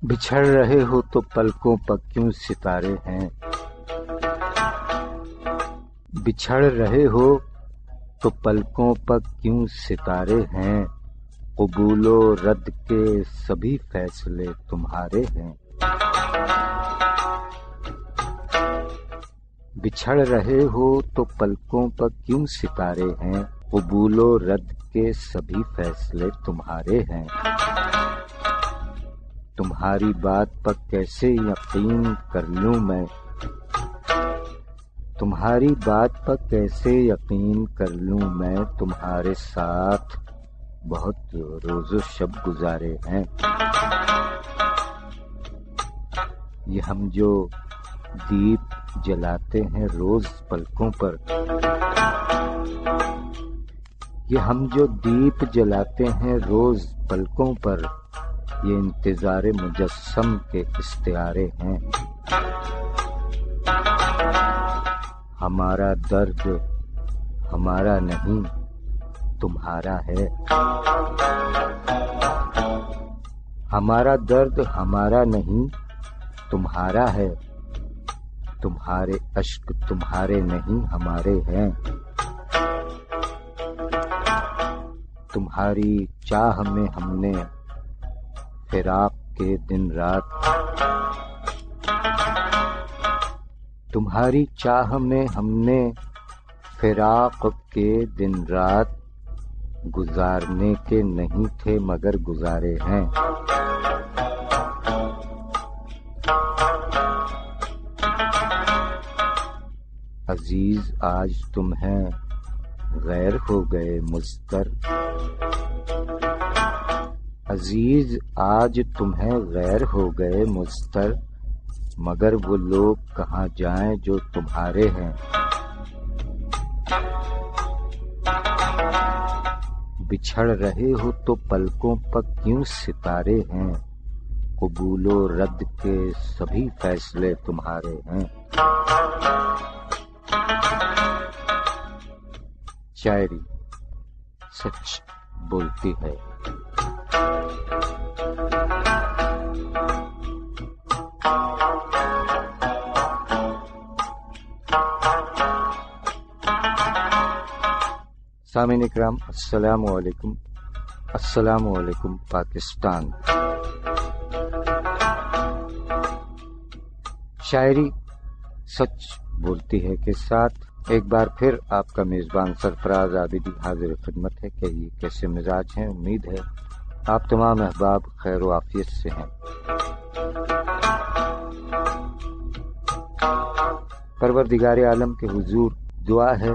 بچھڑ رہے ہو تو پلکوں پر کیوں ستارے ہیں، بچھڑ رہے ہو تو پلکوں پر کیوں ستارے ہیں، قبول و رد کے سبھی فیصلے تمہارے ہیں۔ بچھڑ رہے ہو تو پلکوں پر کیوں ستارے ہیں، قبول و رد کے سبھی فیصلے تمہارے ہیں۔ تمہاری بات پر کیسے یقین کر لوں میں، تمہاری بات پر کیسے یقین کر لوں میں، تمہارے ساتھ بہت روز و شب گزارے ہیں۔ یہ ہم جو دیپ جلاتے ہیں روز پلکوں پر، یہ ہم جو دیپ جلاتے ہیں روز پلکوں پر، یہ انتظار مجسم کے استعارے ہیں۔ ہمارا درد ہمارا نہیں تمہارا ہے، ہمارا درد ہمارا نہیں تمہارا ہے، تمہارے اشک تمہارے نہیں ہمارے ہیں۔ تمہاری چاہ میں ہم نے فراق کے دن رات، تمہاری چاہ میں ہم نے فراق کے دن رات، گزارنے کے نہیں تھے مگر گزارے ہیں۔ عزیز آج تمہیں غیر ہو گئے مضطر، عزیز آج تمہیں غیر ہو گئے مضطر، مگر وہ لوگ کہاں جائیں جو تمہارے ہیں۔ بچھڑ رہے ہو تو پلکوں پر کیوں ستارے ہیں، قبول و رد کے سبھی فیصلے تمہارے ہیں۔ شاعری سچ بولتی ہے۔ سامعین اکرام السلام علیکم، السلام علیکم پاکستان۔ شاعری سچ بولتی ہے کے ساتھ ایک بار پھر آپ کا میزبان سرفراز عابدی حاضر خدمت ہے کہ یہ کیسے مزاج ہیں۔ امید ہے آپ تمام احباب خیر و عافیت سے ہیں۔ پروردگار عالم کے حضور دعا ہے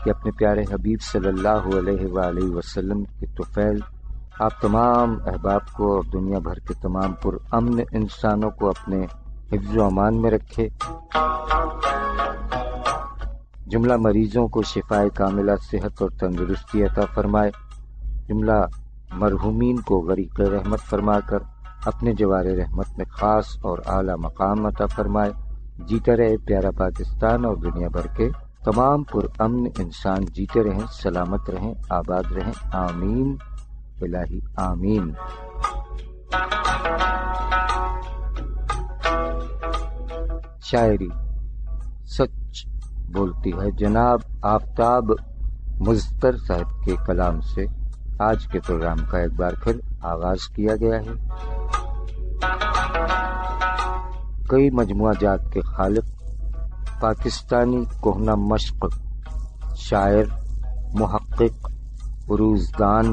کہ اپنے پیارے حبیب صلی اللہ علیہ وآلہ وسلم کے طفیل آپ تمام احباب کو اور دنیا بھر کے تمام پر امن انسانوں کو اپنے حفظ و امان میں رکھے، جملہ مریضوں کو شفائے کاملہ صحت اور تندرستی عطا فرمائے، جملہ مرحومین کو غریق رحمت فرما کر اپنے جوار رحمت میں خاص اور اعلیٰ مقام عطا فرمائے۔ جیتا رہے پیارا پاکستان اور دنیا بھر کے تمام پر امن انسان جیتے رہیں، سلامت رہیں، آباد رہیں، آمین الہی آمین۔ شاعری سچ بولتی ہے۔ جناب آفتاب مضطر صاحب کے کلام سے آج کے پروگرام کا ایک بار پھر آغاز کیا گیا ہے۔ کئی مجموعہ جات کے خالق، پاکستانی کہنہ مشق، شاعر، محقق، عروضدان،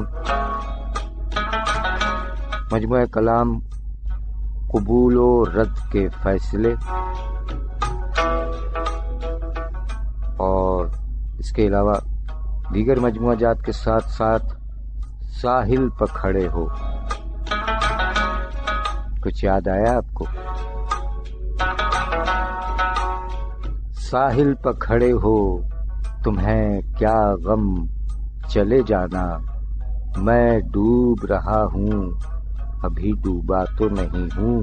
مجموعہ کلام قبول و رد کے فیصلے، اور اس کے علاوہ دیگر مجموعہ جات کے ساتھ ساتھ ساحل پر کھڑے ہو، کچھ یاد آیا آپ کو؟ ساحل پر کھڑے ہو تمہیں کیا غم چلے جانا، میں ڈوب رہا ہوں ابھی ڈوبا تو نہیں ہوں۔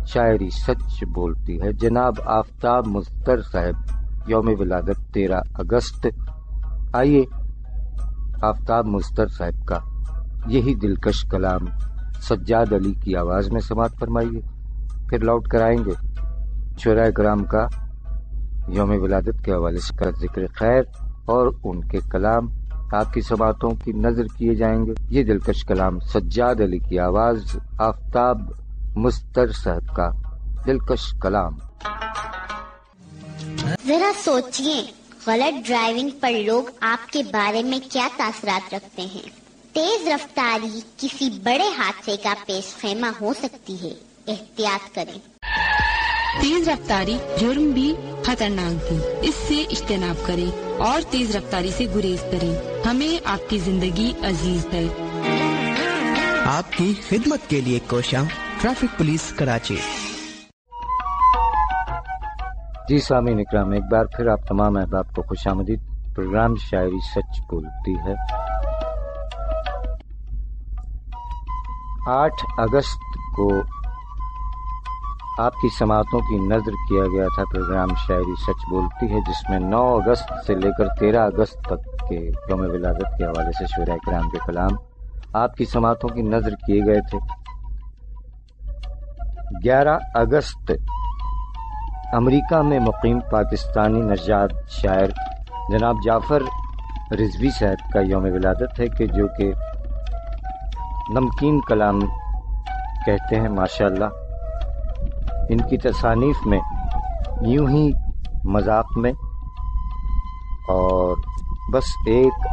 شاعری سچ بولتی ہے۔ جناب آفتاب مضطر صاحب یوم ولادت 13 اگست۔ آئیے آفتاب مضطر صاحب کا یہی دلکش کلام سجاد علی کی آواز میں سماعت فرمائیے، پھر لوٹ کر آئیں گے شہدائے کرام کا یوم ولادت کے حوالے سے کا ذکر خیر اور ان کے کلام آپ کی سماعتوں کی نظر کیے جائیں گے۔ یہ دلکش کلام سجاد علی کی آواز، آفتاب مستر صاحب کا دلکش کلام۔ ذرا سوچئے، غلط ڈرائیونگ پر لوگ آپ کے بارے میں کیا تاثرات رکھتے ہیں۔ تیز رفتاری کسی بڑے حادثے کا پیش خیمہ ہو سکتی ہے، احتیاط کریں۔ تیز رفتاری جرم بھی خطرناک بھی، اس سے اجتناب کریں اور تیز رفتاری سے گریز کریں۔ ہمیں آپ کی زندگی عزیز ہے۔ آپ کی خدمت کے لیے کوشاں ٹریفک پولیس کراچی۔ جی سامعین اکرام، ایک بار پھر آپ تمام احباب کو خوش آمدید۔ پروگرام شاعری سچ بولتی ہے۔ 8 اگست کو آپ کی سماعتوں کی نظر کیا گیا تھا پروگرام شاعری سچ بولتی ہے، جس میں 9 اگست سے لے کر 13 اگست تک کے یوم ولادت کے حوالے سے شہدائے کرام کے کلام آپ کی سماعتوں کی نظر کیے گئے تھے۔ 11 اگست امریکہ میں مقیم پاکستانی نژاد شاعر جناب جعفر رضوی صاحب کا یوم ولادت ہے، کہ جو کہ نمکین کلام کہتے ہیں ماشاءاللہ۔ ان کی تصانیف میں یوں ہی مذاق میں اور بس ایک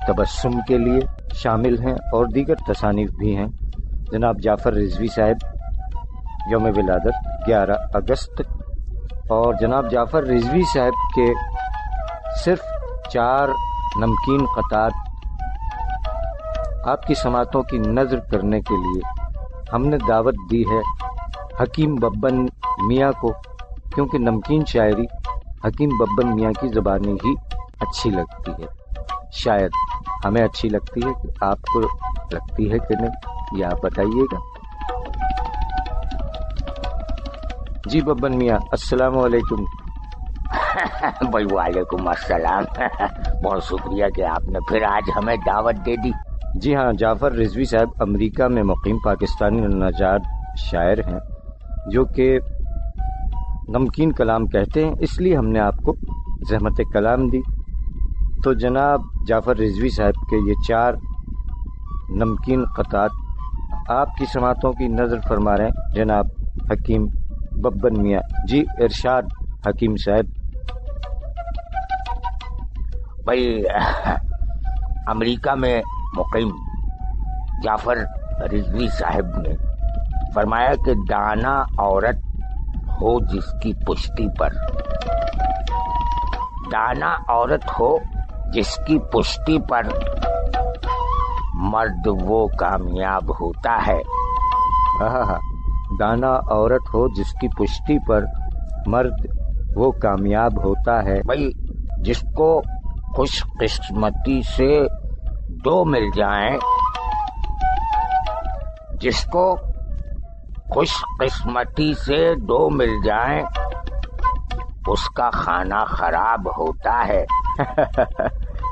تبسم کے لیے شامل ہیں، اور دیگر تصانیف بھی ہیں۔ جناب جعفر رضوی صاحب یوم ولادت 11 اگست، اور جناب جعفر رضوی صاحب کے صرف 4 نمکین قطعات آپ کی سماعتوں کی نظر کرنے کے لیے ہم نے دعوت دی ہے حکیم ببن میاں کو، کیونکہ نمکین شاعری حکیم ببن میاں کی زبانی ہی اچھی لگتی ہے۔ شاید ہمیں اچھی لگتی ہے، کہ آپ کو لگتی ہے کہ نہیں، یہ آپ بتائیے گا۔ جی ببن میاں، السلام علیکم۔ بھائی وعلیکم السلام، بہت شکریہ کہ آپ نے پھر آج ہمیں دعوت دے دی۔ جی ہاں، جعفر رضوی صاحب امریکہ میں مقیم پاکستانی نژاد شاعر ہیں، جو کہ نمکین کلام کہتے ہیں، اس لیے ہم نے آپ کو زحمت کلام دی۔ تو جناب جعفر رضوی صاحب کے یہ 4 نمکین قطعات آپ کی سماعتوں کی نظر فرما رہے ہیں جناب حکیم ببن میاں۔ جی ارشاد حکیم صاحب۔ بھائی امریکہ میں مقیم جعفر رضوی صاحب نے فرمایا کہ دانا عورت ہو جس کی پشتی پر، دانا عورت ہو جس کی پشتی پر، مرد وہ کامیاب ہوتا ہے۔ دانا عورت ہو جس کی پشتی پر، مرد وہ کامیاب ہوتا ہے۔ بھائی جس کو خوش قسمتی سے 2 مل جائیں، جس کو خوش قسمتی سے 2 مل جائیں، اس کا کھانا خراب ہوتا ہے۔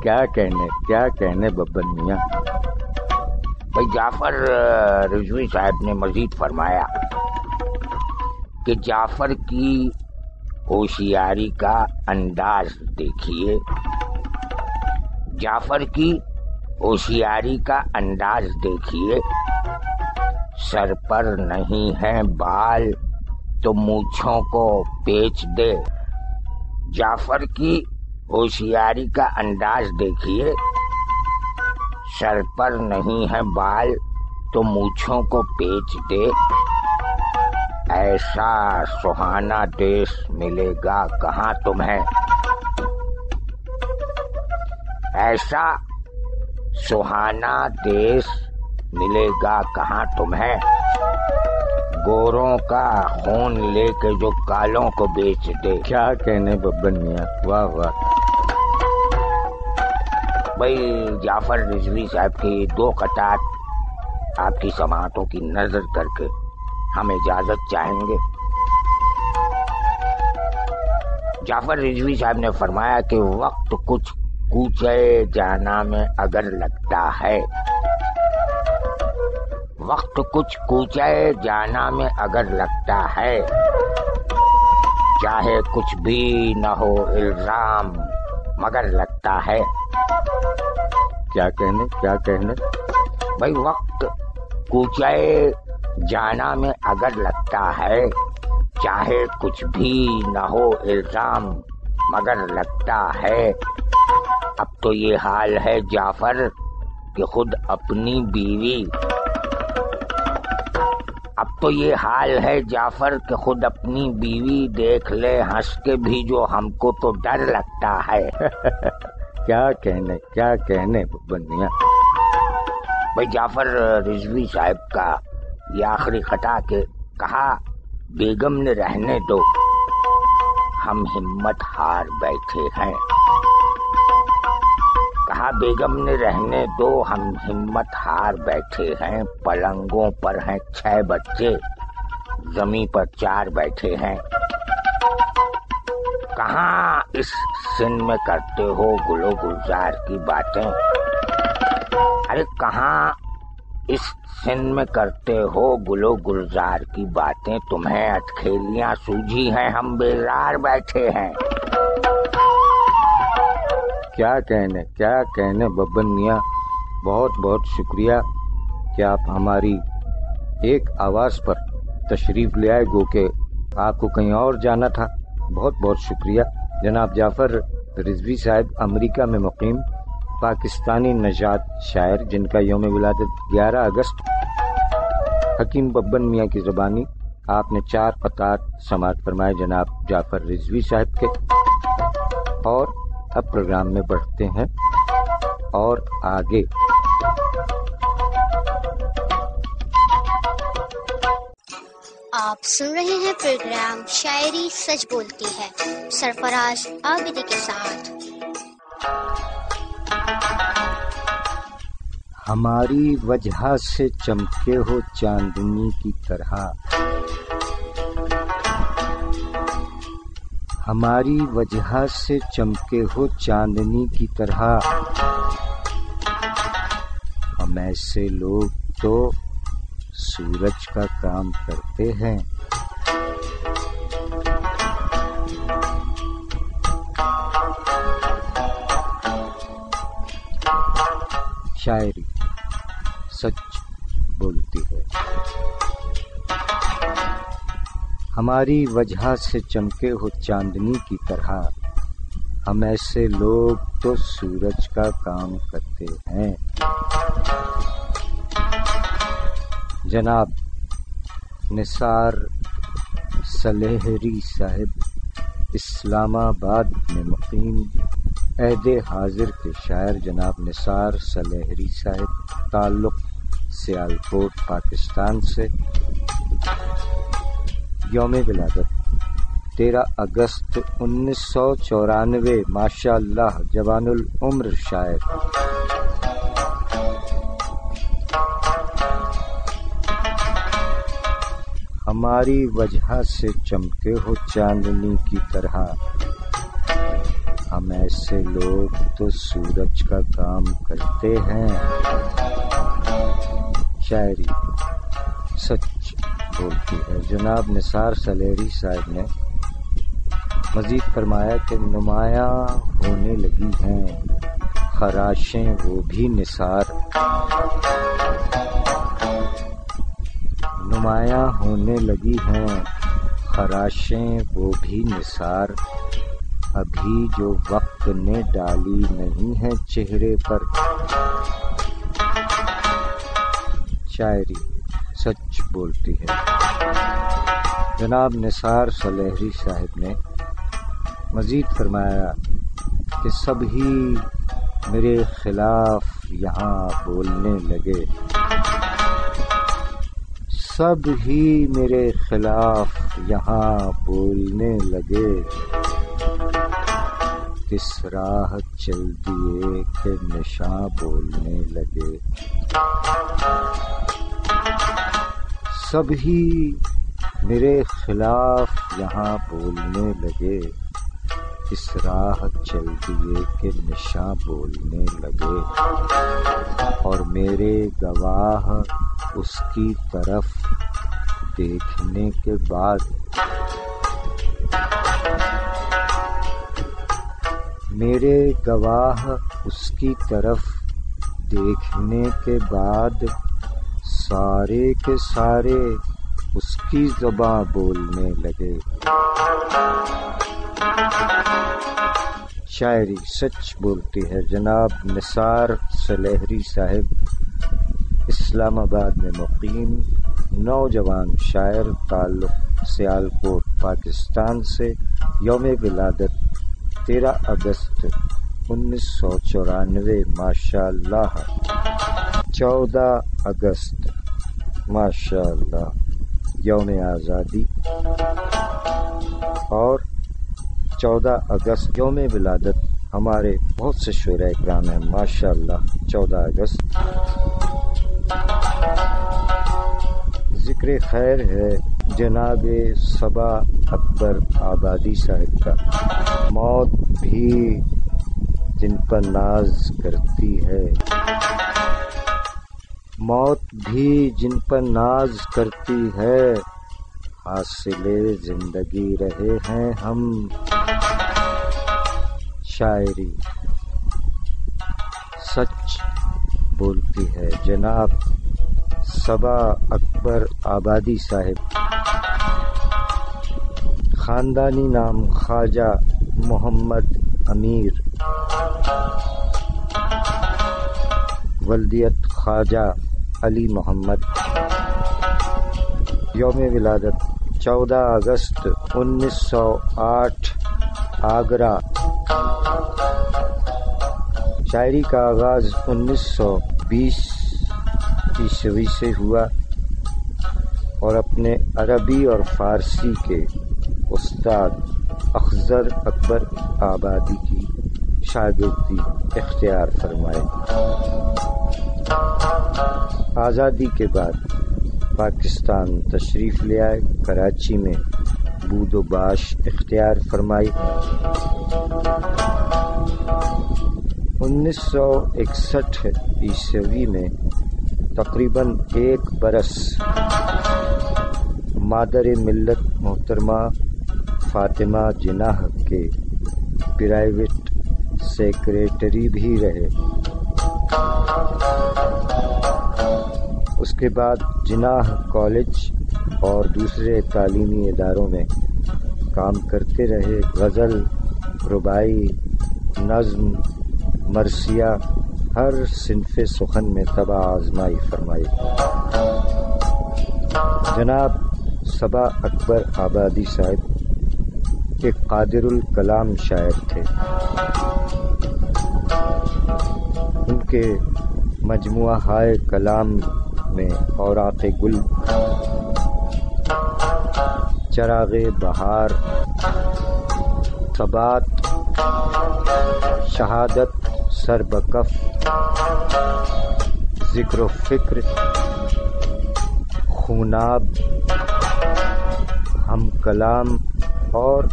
کیا کہنے ببن میاں۔ بھائی جعفر رضوی صاحب نے مزید فرمایا کہ جعفر کی ہوشیاری کا انداز دیکھیے، جعفر کی ہوشیاری کا انداز دیکھیے، سر پر نہیں ہے بال تو مونچھوں کو پیچ دے۔ جعفر کی ہوشیاری کا انداز دیکھیے، سر پر نہیں ہے بال تو مونچھوں کو پیچ دے۔ ایسا سہانا دیش ملے گا کہاں تمہیں، ایسا سہانا دیش ملے گا کہاں تمہیں، گوروں کا خون لے کے جو کالوں کو بیچ دے۔ کیا کہنے ببن میاں، واہ واہ۔ بھائی جعفر رضوی صاحب کی 2 قطعات آپ کی سماعتوں کی نظر کر کے ہم اجازت چاہیں گے۔ جعفر رضوی صاحب نے فرمایا کہ وقت کچھ کوچے جانا میں اگر لگتا ہے وقت کچھ کوچے جانا میں اگر لگتا ہے، چاہے کچھ بھی نہ ہو الزام مگر لگتا ہے۔ کیا کہنے بھائی وقت کوچے جانا میں اگر لگتا ہے، چاہے کچھ بھی نہ ہو الزام مگر لگتا ہے۔ اب تو یہ حال ہے جعفر کہ خود اپنی بیوی دیکھ لے ہنس کے بھی جو ہم کو تو ڈر لگتا ہے۔ کیا کہنے ببن میاں۔ بھائی جعفر رضوی صاحب کا یہ آخری خطا کہ کہا بیگم نے رہنے دو ہم ہمت ہار بیٹھے ہیں، کہا بیگم نے رہنے دو ہم ہمت ہار بیٹھے ہیں، پلنگوں پر ہیں 6 بچے زمین پر 4 بیٹھے ہیں، کہاں اس سن میں کرتے ہو گل و گلزار کی باتیں، ارے کہاں اس سن میں کرتے ہو گل و گلزار کی باتیں، تمہیں اٹکھیلیاں سوجھی ہیں ہم بیزار بیٹھے ہیں۔ کیا کہنے ببن میاں، بہت بہت شکریہ کہ آپ ہماری ایک آواز پر تشریف لے آئے، گو کہ آپ کو کہیں اور جانا تھا۔ بہت بہت شکریہ جناب جعفر رضوی صاحب، امریکہ میں مقیم پاکستانی نژاد شاعر، جن کا یوم ولادت 11 اگست۔ حکیم ببن میاں کی زبانی آپ نے 4 قطعات سماعت فرمائے جناب جعفر رضوی صاحب کے۔ اور اب پروگرام میں بڑھتے ہیں اور آگے آپ سن رہے ہیں پروگرام شاعری سچ بولتی ہے سرفراز عابدی کے ساتھ۔ ہماری وجہ سے چمکے ہو چاندنی کی طرح، ہماری وجہ سے چمکے ہو چاندنی کی طرح، ہم ایسے لوگ تو سورج کا کام کرتے ہیں۔ شاعری سچ بولتی ہے۔ ہماری وجہ سے چمکے ہو چاندنی کی طرح، ہم ایسے لوگ تو سورج کا کام کرتے ہیں۔ جناب نثار سلیہری صاحب اسلام آباد میں مقیم عہد حاضر کے شاعر جناب نثار سلیہری صاحب، تعلق سیالکوٹ پاکستان سے، یوم ولادت 13 اگست 1994، ماشاء اللہ جوان العمر شاعر۔ ہماری وجہ سے چمکے ہو چاندنی کی طرح، ہم ایسے لوگ تو سورج کا کام کرتے ہیں۔ شاعری سچ بولتی ہے۔ جناب نثار سلیہری صاحب نے مزید فرمایا کہ نمایاں ہونے لگی ہیں خراشیں وہ بھی نثار، نمایاں ہونے لگی ہیں خراشیں وہ بھی نثار، ابھی جو وقت نے ڈالی نہیں ہے چہرے پر۔ شاعری سچ بولتی ہے۔ جناب نثار سلیہری صاحب نے مزید فرمایا کہ سب ہی میرے خلاف یہاں بولنے لگے، سب ہی میرے خلاف یہاں بولنے لگے، کس راہ چل دیے کہ نشاں بولنے لگے، سب ہی میرے خلاف یہاں بولنے لگے، اس راہ چل دیے کہ نشاں بولنے لگے، اور میرے گواہ اس کی طرف دیکھنے کے بعد میرے گواہ اس کی طرف دیکھنے کے بعد سارے کے سارے اس کی زباں بولنے لگے۔ شاعری سچ بولتی ہے جناب نثار سلیحری صاحب، اسلام آباد میں مقیم نوجوان شاعر، تعلق سیالکوٹ پاکستان سے، یوم ولادت 13 اگست 1994، ماشاء اللہ 14 اگست ماشاء اللہ یوم آزادی، اور 14 اگست یوم ولادت ہمارے بہت سے شعراء اکرام ہیں ماشاء اللہ 14 اگست۔ ذکر خیر ہے جناب صبا اکبر آبادی صاحب کا۔ موت بھی جن پر ناز کرتی ہے، موت بھی جن پر ناز کرتی ہے، حاصل زندگی رہے ہیں ہم۔ شاعری سچ بولتی ہے جناب صبا اکبر آبادی صاحب، خاندانی نام خواجہ محمد امیر، ولدیت خواجہ علی محمد، یوم ولادت 14 اگست 1908 آگرہ۔ شاعری کا آغاز 1920 عیسوی سے ہوا اور اپنے عربی اور فارسی کے استاد اخضر اکبر آبادی کی شاگردی اختیار فرمائے۔ آزادی کے بعد پاکستان تشریف لے آئے، کراچی میں بود و باش اختیار فرمائی۔ 1961 عیسوی میں تقریباً 1 برس مادر ملت محترمہ فاطمہ جناح کے پرائیویٹ سیکریٹری بھی رہے۔ اس کے بعد جناح کالج اور دوسرے تعلیمی اداروں میں کام کرتے رہے۔ غزل، رباعی، نظم، مرثیہ، ہر صنف سخن میں طبع آزمائی فرمائی۔ جناب صبا اکبر آبادی صاحب ایک قادر الکلام شاعر تھے۔ ان کے مجموعہ ہائے کلام میں اوراق گل، چراغ بہار، ثبات، شہادت، سر بکف، ذکر و فکر، خوناب، ہم کلام اور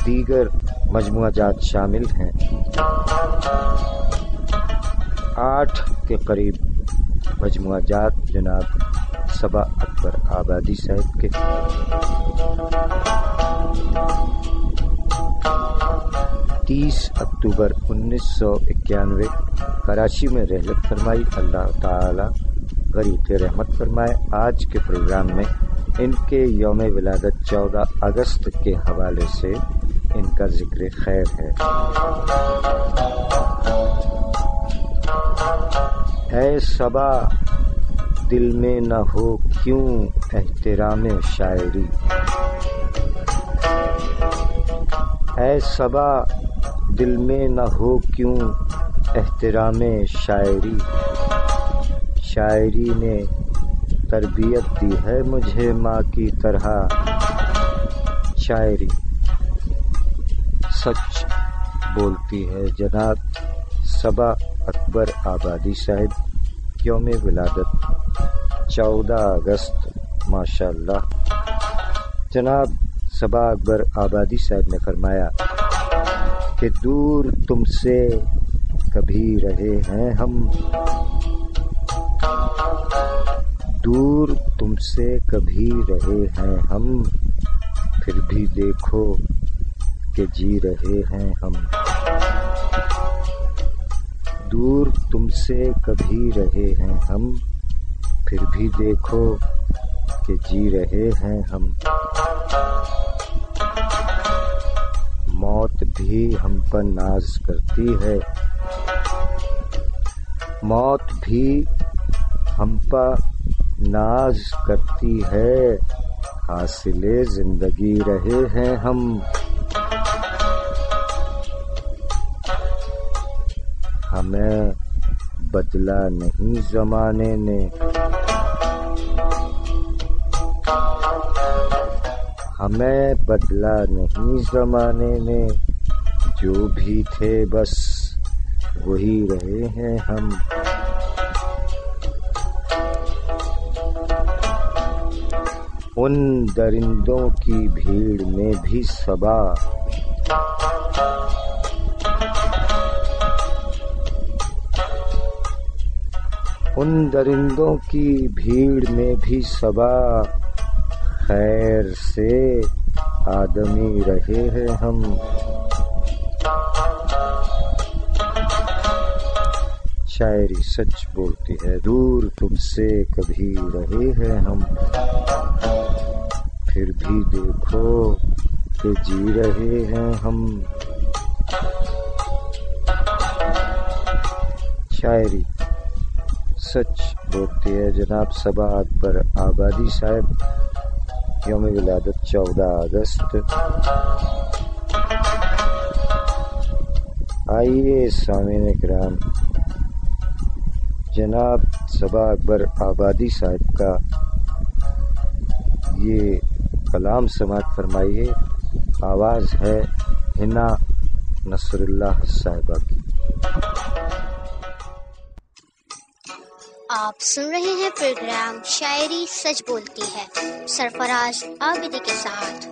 دیگر مجموعہ جات شامل ہیں۔ 8 کے قریب مجموعہ جات جناب صبا اکبر آبادی صاحب کے۔ 30 اکتوبر 1991 کراچی میں رحلت فرمائی، اللہ تعالی غریق رحمت فرمائے۔ آج کے پروگرام میں ان کے یوم ولادت 14 اگست کے حوالے سے ان کا ذکر خیر ہے۔ اے صبا دل میں نہ ہو کیوں احترام شاعری، اے صبا دل میں نہ ہو کیوں احترام شاعری، شاعری نے تربیت دی ہے مجھے ماں کی طرح۔ شاعری سچ بولتی ہے جناب صبا اکبر آبادی صاحب، یوم ولادت 14 اگست ماشاء اللہ۔ جناب صبا اکبر آبادی صاحب نے فرمایا کہ دور تم سے کبھی رہے ہیں ہم، سے کبھی رہے ہیں ہم، پھر بھی دیکھو کہ جی رہے ہیں ہم۔ دور تم سے کبھی رہے ہیں ہم، پھر بھی دیکھو کہ جی رہے ہیں ہم۔ موت بھی ہم پر ناز کرتی ہے، موت بھی ہم پر ناز کرتی ہے، حاصل زندگی رہے ہیں ہم۔ ہمیں بدلا نہیں زمانے نے، ہمیں بدلا نہیں زمانے نے، جو بھی تھے بس وہی رہے ہیں ہم۔ ان درندوں کی بھیڑ میں بھی صبا، ان درندوں کی بھیڑ میں بھی صبا، خیر سے آدمی رہے ہیں ہم۔ شاعری سچ بولتی ہے، دور تم سے کبھی رہے ہیں ہم، پھر بھی دیکھو کہ جی رہے ہیں ہم۔ شاعری سچ بولتی ہے۔ جناب صبا اکبر آبادی صاحب، یوم ولادت 14 اگست۔ آئیے سامعین کرام، جناب صبا اکبر آبادی صاحب کا یہ کلام سماعت فرمائیے۔ آواز ہے حنا نصر اللہ صاحبہ کی۔ آپ سن رہے ہیں پروگرام شاعری سچ بولتی ہے سرفراز عابدی کے ساتھ۔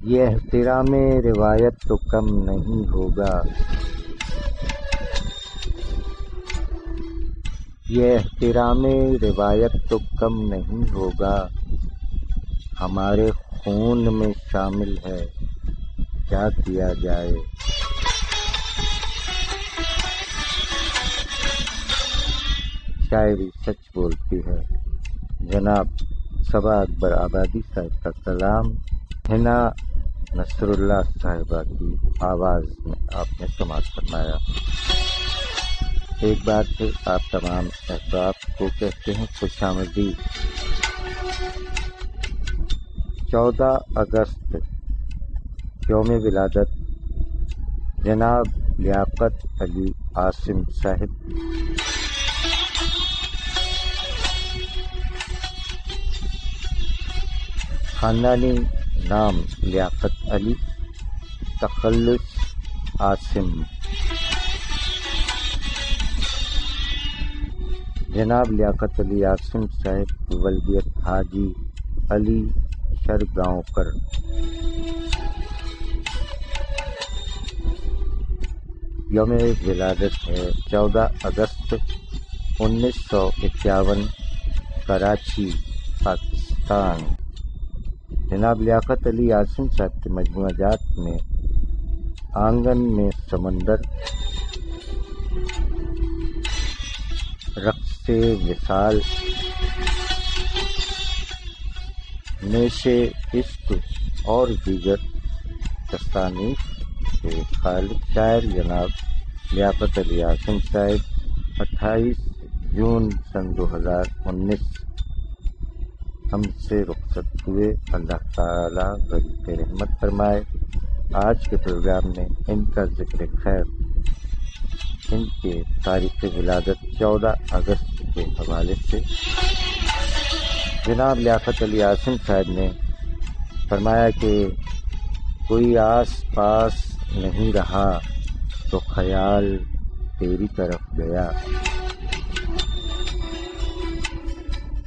یہ احترام روایت تو کم نہیں ہوگا، یہ احترام روایت تو کم نہیں ہوگا، ہمارے خون میں شامل ہے، کیا کیا جائے۔ شاعری سچ بولتی ہے۔ جناب صبا اکبر آبادی صاحب کا کلام حنا نصر اللہ صاحبہ کی آواز میں آپ نے سماعت فرمایا۔ ایک بار پھر آپ تمام احباب کو کہتے ہیں خوش آمدید۔ 14 اگست یوم ولادت جناب لیاقت علی عاصم صاحب، خاندانی نام لیاقت علی، تخلص عاصم۔ جناب لیاقت علی عاصم صاحب کی ولدیت حاجی علی شر گاؤں پر۔ یوم ولادت ہے 14 اگست 1951، کراچی، پاکستان۔ جناب لیاقت علی عاصم صاحب کے مجموعہ جات میں آنگن میں سمندر، رقص وصال، نیش عشق اور دیگر تصانیف کے خالق شاعر جناب لیاقت علی عاصم صاحب 28 جون سن 2019 ہم سے رخصت ہوئے۔ اللہ تعالیٰ غریب رحمت فرمائے۔ آج کے پروگرام میں ان کا ذکر خیر، ان کے تاریخ ولادت 14 اگست کے حوالے سے جناب لیاقت علی عاصم صاحب نے فرمایا کہ کوئی آس پاس نہیں رہا تو خیال تیری طرف گیا،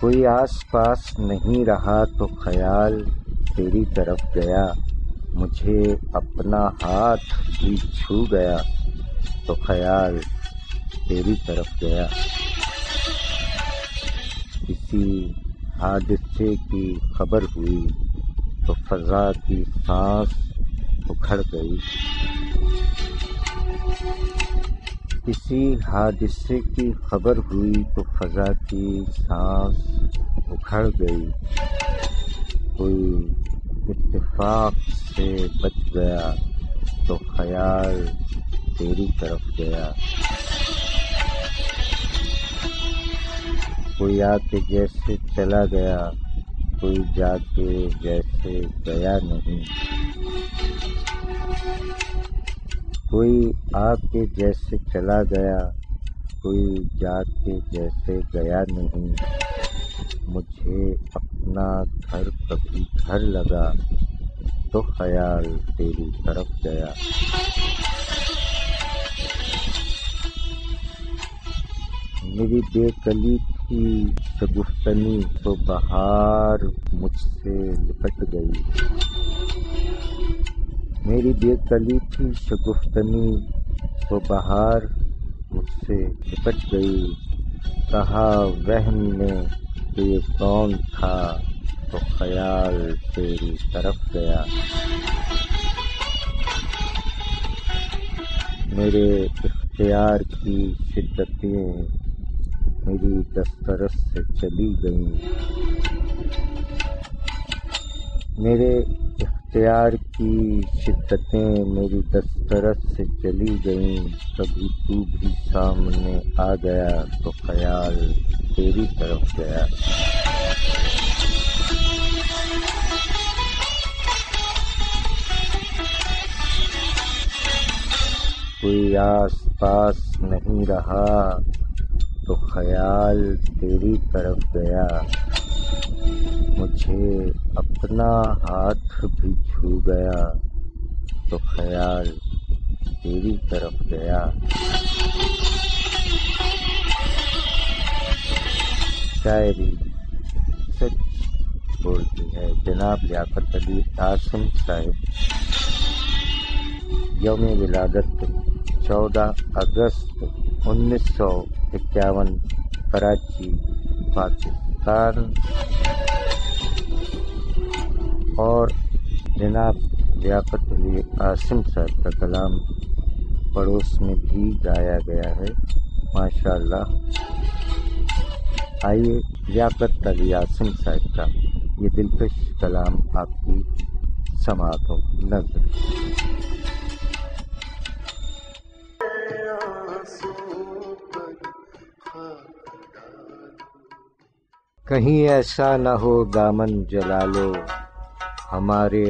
کوئی آس پاس نہیں رہا تو خیال تیری طرف گیا، مجھے اپنا ہاتھ بھی چھو گیا تو خیال تیری طرف گیا۔ کسی حادثے کی خبر ہوئی تو فضا کی سانس اکھڑ گئی۔ کسی حادثے کی خبر ہوئی تو فضا کی سانس اکھڑ گئی۔ کوئی اتفاق سے بچ گیا تو خیال تیری طرف گیا۔ کوئی آ کے جیسے چلا گیا، کوئی جا کے جیسے گیا نہیں۔ کوئی آ کے جیسے چلا گیا، کوئی جا کے جیسے گیا نہیں۔ مجھے اپنا گھر کبھی گھر لگا تو خیال تیری طرف گیا۔ میری بے کلی تھی شگفتنی تو بہار مجھ سے لپٹ گئی۔ میری بے کلی تھی شگفتنی تو بہار مجھ سے لپٹ گئی۔ کہا وہم نے کہ یہ کون تھا تو خیال تیری طرف گیا۔ میرے اختیار کی شدتیں میری دسترس سے چلی گئیں۔ میرے اختیار کی شدتیں میری دسترس سے چلی گئیں۔ کبھی تو بھی سامنے آ گیا تو خیال تیری طرف گیا۔ کوئی آس پاس نہیں رہا تو خیال تیری طرف گیا۔ مجھے اپنا ہاتھ بھی چھو گیا تو خیال تیری طرف گیا۔ شاعری سچ بولتی ہے۔ جناب لیاقت علی قاسم صاحب، یوم ولادت 14 اگست 1951، کراچی، پاکستان۔ اور جناب لیاقت علی قاسم صاحب کا کلام پڑوس میں بھی گایا گیا ہے، ماشاءاللہ۔ آئیے لیاقت علی قاسم صاحب کا یہ دلکش کلام آپ کی سماعتوں کی نظر۔ کہیں ایسا نہ ہو دامن جلا لو، ہمارے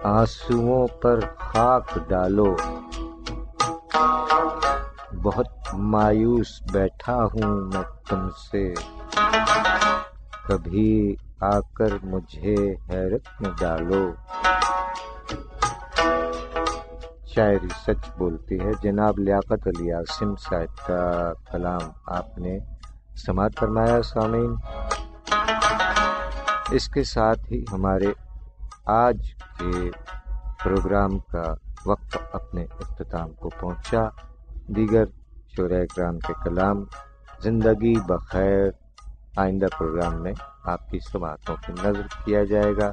آنسوؤں پر خاک ڈالو۔ بہت مایوس بیٹھا ہوں میں تم سے، کبھی آ کر مجھے حیرت میں ڈالو۔ شاعری سچ بولتی ہے۔ جناب لیاقت علی قاسم صاحب کا کلام آپ نے سماعت فرمایا سامعین۔ اس کے ساتھ ہی ہمارے آج کے پروگرام کا وقت اپنے اختتام کو پہنچا۔ دیگر شعراء اکرام کے کلام زندگی بخیر آئندہ پروگرام میں آپ کی سماعتوں کی نظر کیا جائے گا۔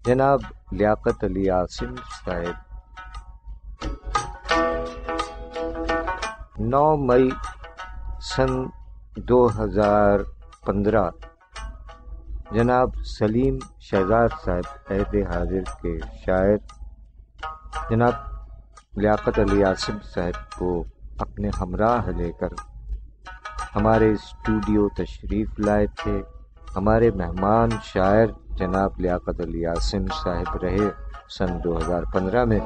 جناب لیاقت علی قاسم صاحب 9 مئی سن 2015 جناب سلیم شہزاد صاحب عہد حاضر کے شاعر جناب لیاقت علی قاسم صاحب کو اپنے ہمراہ لے کر ہمارے اسٹوڈیو تشریف لائے تھے۔ ہمارے مہمان شاعر جناب لیاقت علی قاسم صاحب رہے سن 2015 میں،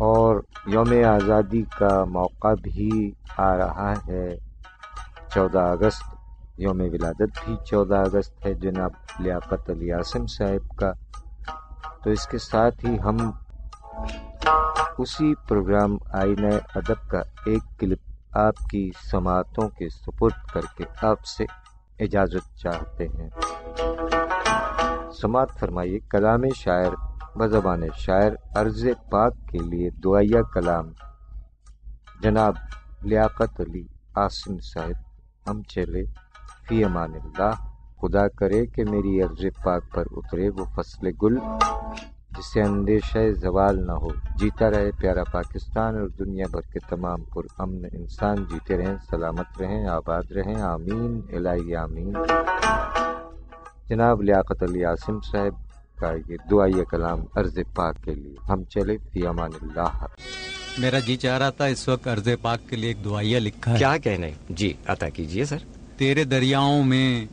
اور یوم آزادی کا موقع بھی آ رہا ہے 14 اگست، یوم ولادت بھی 14 اگست ہے جناب لیاقت علی قاسم صاحب کا۔ تو اس کے ساتھ ہی ہم اسی پروگرام آئینہ ادب کا ایک کلپ آپ کی سماعتوں کے سپرد کر کے آپ سے اجازت چاہتے ہیں۔ سماعت فرمائیے کلام شاعر بزبان شاعر عرض پاک کے لیے دعائیہ کلام جناب لیاقت علی عاصم صاحب، ہم چلے فی امان اللہ۔ خدا کرے کہ میری عرض پاک پر اترے وہ فصل گل جسے اندیشہ زوال نہ ہو۔ جیتا رہے پیارا پاکستان اور دنیا بھر کے تمام پر امن انسان جیتے رہیں، سلامت رہیں، آباد رہیں، آمین الہی آمین۔ جناب لیاقت علی عاصم صاحب کا یہ دعائیہ کلام عرض پاک کے لیے، ہم چلے فی امان اللہ۔ میرا جی چاہ رہا تھا اس وقت عرض پاک کے لیے ایک دعائیہ لکھا ہے۔ کیا کہنے؟ جی عطا کیجئے سر۔ تیرے دریاؤں میں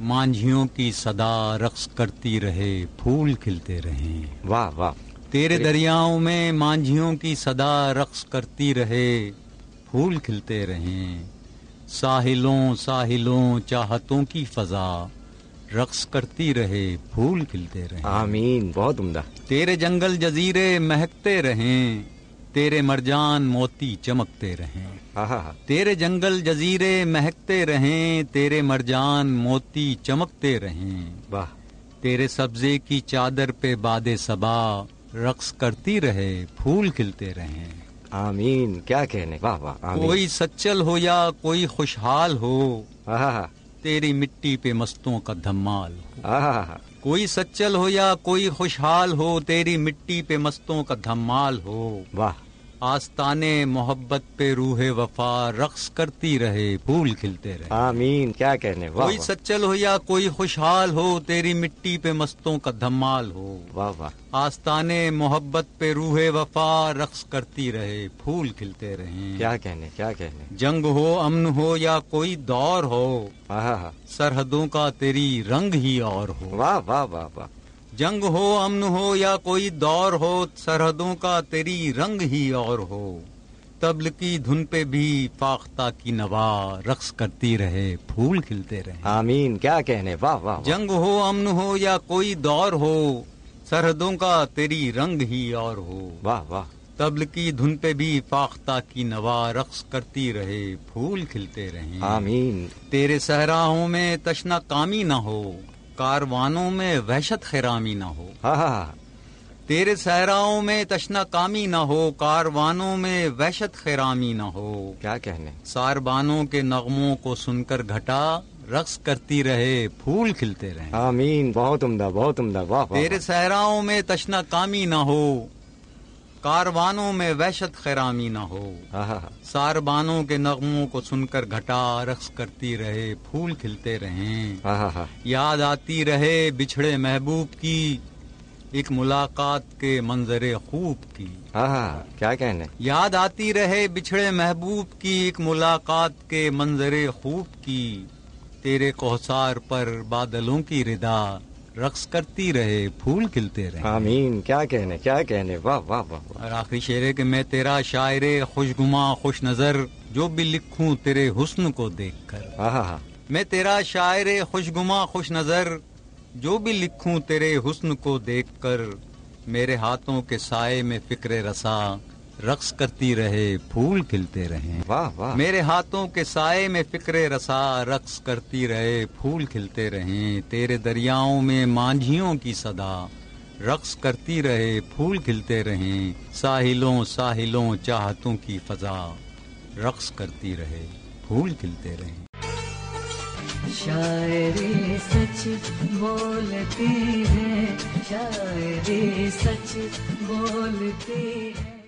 مانجھیوں کی صدا رقص کرتی رہے، پھول کھلتے رہیں۔ واہ واہ۔ تیرے دریاؤں میں مانجھیوں کی صدا رقص کرتی رہے، پھول کھلتے رہیں۔ ساحلوں ساحلوں چاہتوں کی فضا رقص کرتی رہے، پھول کھلتے رہیں۔ آمین، بہت عمدہ۔ تیرے جنگل جزیرے مہکتے رہیں، تیرے مرجان موتی چمکتے رہیں۔ تیرے جنگل جزیرے مہکتے رہیں، تیرے مرجان موتی چمکتے رہیں۔ واہ۔ تیرے سبزے کی چادر پہ باد صبا رقص کرتی رہے، پھول کھلتے رہیں۔ آمین، کیا کہنے، واہ واہ آمین۔ کوئی سچل ہو یا کوئی خوشحال ہو، تیری مٹی پہ مستوں کا دھمال ہو۔ کوئی سچل ہو یا کوئی خوشحال ہو، تیری مٹی پہ مستوں کا دھمال ہو۔ واہ۔ آستانے محبت پہ روح وفا رقص کرتی رہے، پھول کھلتے رہے۔ آمین، کیا کہنے، واہ کوئی سچل ہو یا کوئی خوشحال ہو، تیری مٹی پہ مستوں کا دھمال ہو۔ واہ واہ۔ آستانے محبت پہ روح وفا رقص کرتی رہے، پھول کھلتے رہیں۔ کیا کہنے، کیا کہنے۔ جنگ ہو امن ہو یا کوئی دور ہو، سرحدوں کا تیری رنگ ہی اور ہو۔ واہ واہ واہ واہ۔ جنگ ہو امن ہو یا کوئی دور ہو، سرحدوں کا تیری رنگ ہی اور ہو۔ طبل کی دھن پہ بھی فاختہ کی نوا رقص کرتی رہے، پھول کھلتے رہے۔ آمین، کیا کہنے، واہ واہ۔ جنگ ہو امن ہو یا کوئی دور ہو، سرحدوں کا تیری رنگ ہی اور ہو۔ واہ واہ۔ طبل کی دھن پہ بھی فاختہ کی نوا رقص کرتی رہے، پھول کھلتے رہیں۔ آمین۔ تیرے صحراؤں میں تشنا کامی نہ ہو، کاروانوں میں وحشت خرامی نہ ہو۔ تیرے صحراؤں میں تشنا کامی نہ ہو، کاروانوں میں وحشت خرامی نہ ہو۔ کیا کہنے۔ ساربانوں کے نغموں کو سن کر گھٹا رقص کرتی رہے، پھول کھلتے رہیں۔ آمین، بہت عمدہ، بہت عمدہ، واہ واہ۔ تیرے صحراؤں میں تشنا کامی نہ ہو، کاروانوں میں وحشت خرامی نہ ہو۔ ساربانوں کے نغموں کو سن کر گھٹا رقص کرتی رہے، پھول کھلتے رہیں۔ یاد آتی رہے بچھڑے محبوب کی، ایک ملاقات کے منظر خوب کی۔ کیا کہنے۔ یاد آتی رہے بچھڑے محبوب کی، ایک ملاقات کے منظر خوب کی۔ تیرے کوثار پر بادلوں کی ردا رقص کرتی رہے، پھول کھلتے رہے۔ آمین، کیا کہنے، کیا کہنے، واہ واہ واہ۔ اور آخری شعر ہے کہ میں تیرا شاعر خوشگماں خوش نظر، جو بھی لکھوں تیرے حسن کو دیکھ کر۔ میں تیرا شاعر خوشگماں خوش نظر، جو بھی لکھوں تیرے حسن کو دیکھ کر۔ میرے ہاتھوں کے سائے میں فکر رسا رقص کرتی رہے، پھول کھلتے رہیں۔ واہ واہ۔ میرے ہاتھوں کے سائے میں فکر رسا رقص کرتی رہے، پھول کھلتے رہیں۔ تیرے دریاؤں میں مانجھیوں کی صدا رقص کرتی رہے، پھول کھلتے رہیں۔ ساحلوں ساحلوں چاہتوں کی فضا رقص کرتی رہے، پھول کھلتے رہیں۔ شاعری سچ بولتی ہے، شاعری سچ بولتی ہے۔